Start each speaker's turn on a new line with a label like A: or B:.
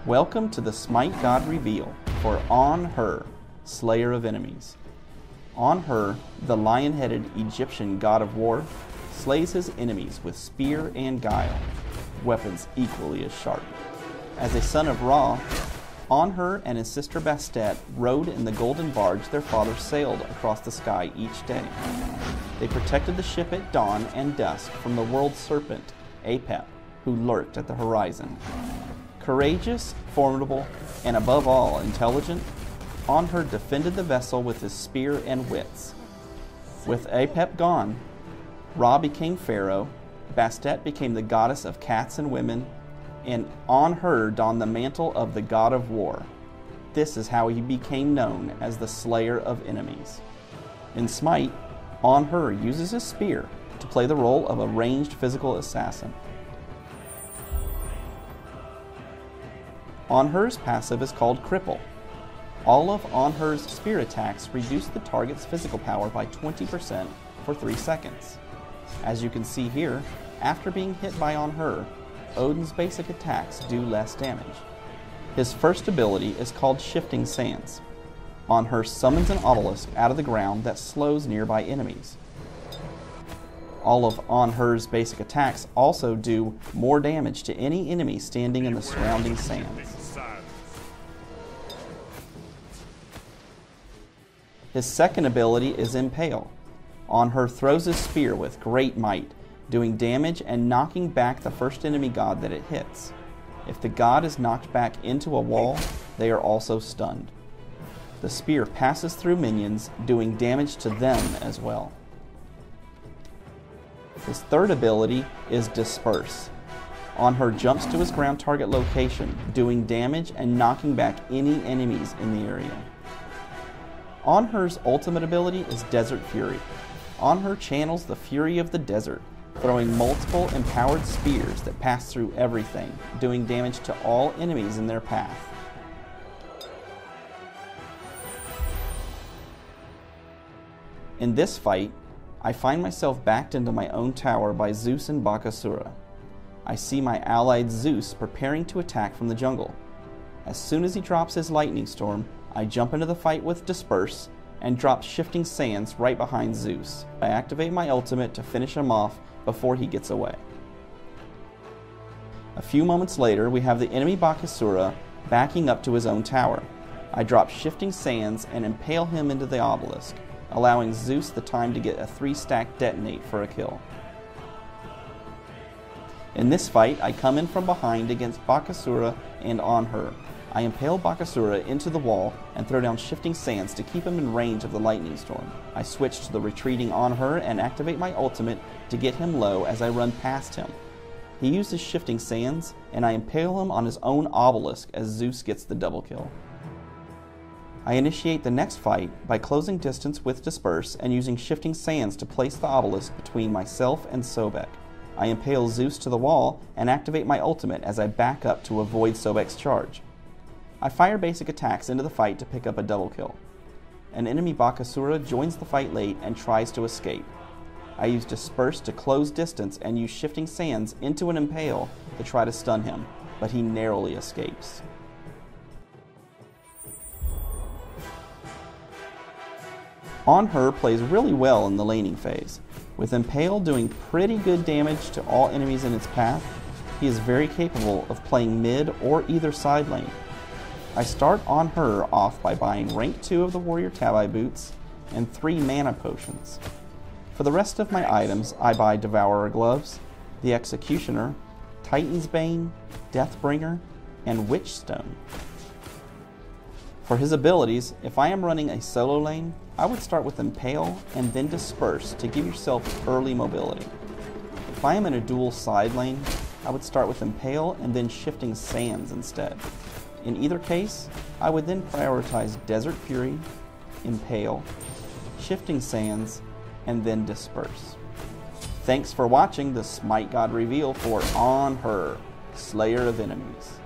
A: Welcome to the Smite God reveal for Anhur, Slayer of Enemies. Anhur, the lion-headed Egyptian god of war, slays his enemies with spear and guile, weapons equally as sharp. As a son of Ra, Anhur and his sister Bastet rode in the golden barge their father sailed across the sky each day. They protected the ship at dawn and dusk from the world serpent, Apep, who lurked at the horizon. Courageous, formidable, and above all intelligent, Anhur defended the vessel with his spear and wits. With Apep gone, Ra became pharaoh, Bastet became the goddess of cats and women, and Anhur donned the mantle of the god of war. This is how he became known as the Slayer of Enemies. In Smite, Anhur uses his spear to play the role of a ranged physical assassin. Anhur's passive is called Cripple. All of Anhur's spear attacks reduce the target's physical power by 20% for 3 seconds. As you can see here, after being hit by Anhur, Odin's basic attacks do less damage. His first ability is called Shifting Sands. Anhur summons an obelisk out of the ground that slows nearby enemies. All of Anhur's basic attacks also do more damage to any enemy standing in the surrounding sands. His second ability is Impale. Anhur throws his spear with great might, doing damage and knocking back the first enemy god that it hits. If the god is knocked back into a wall, they are also stunned. The spear passes through minions, doing damage to them as well. His third ability is Disperse. Anhur jumps to his ground target location, doing damage and knocking back any enemies in the area. Anhur's ultimate ability is Desert Fury. Anhur channels the fury of the desert, throwing multiple empowered spears that pass through everything, doing damage to all enemies in their path. In this fight, I find myself backed into my own tower by Zeus and Bakasura. I see my allied Zeus preparing to attack from the jungle. As soon as he drops his lightning storm, I jump into the fight with Disperse and drop Shifting Sands right behind Zeus. I activate my ultimate to finish him off before he gets away. A few moments later, we have the enemy Bakasura backing up to his own tower. I drop Shifting Sands and impale him into the obelisk, allowing Zeus the time to get a 3-stack detonate for a kill. In this fight, I come in from behind against Bakasura and Anhur. I impale Bakasura into the wall and throw down Shifting Sands to keep him in range of the lightning storm. I switch to the retreating Anhur and activate my ultimate to get him low as I run past him. He uses Shifting Sands, and I impale him on his own obelisk as Zeus gets the double kill. I initiate the next fight by closing distance with Disperse and using Shifting Sands to place the obelisk between myself and Sobek. I impale Zeus to the wall and activate my ultimate as I back up to avoid Sobek's charge. I fire basic attacks into the fight to pick up a double kill. An enemy Bakasura joins the fight late and tries to escape. I use Disperse to close distance and use Shifting Sands into an impale to try to stun him, but he narrowly escapes. Anhur plays really well in the laning phase. With Impale doing pretty good damage to all enemies in its path, he is very capable of playing mid or either side lane. I start Anhur off by buying rank 2 of the Warrior Tabi boots and 3 mana potions. For the rest of my items, I buy Devourer gloves, the Executioner, Titan's Bane, Deathbringer, and Witchstone. For his abilities, if I am running a solo lane, I would start with Impale and then Disperse to give yourself early mobility. If I am in a dual side lane, I would start with Impale and then Shifting Sands instead. In either case, I would then prioritize Desert Fury, Impale, Shifting Sands, and then Disperse. Thanks for watching the Smite God reveal for Anhur, Slayer of Enemies.